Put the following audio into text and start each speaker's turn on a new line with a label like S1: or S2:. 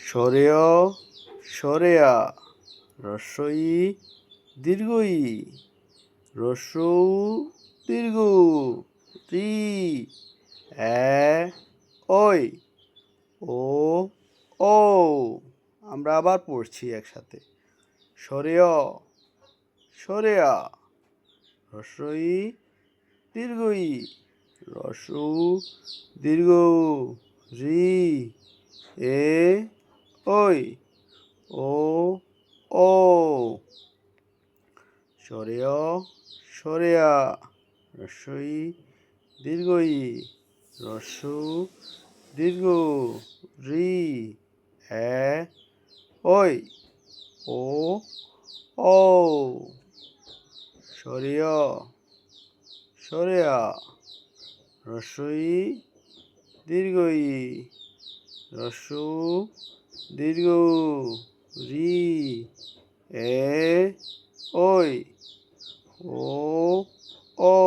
S1: সরেয় সরেয়া রস্বই দীর্ঘই রস্যৌ দীর্ঘ রি এ ওই ও ও আমরা আবার পড়ছি একসাথে। সরেয় সরেয়া রস্বই দীর্ঘই রস্যৌ দীর্ঘ রি এ ওই ও ও সরেয় সরেয়া রস্বই দীর্ঘই রস্যৌ দীর্ঘ রি এ ওই ও ও সরেয় সরেয়া রস্বই দীর্ঘই রস্যৌ দীর্ঘ রি এ ওই ও ও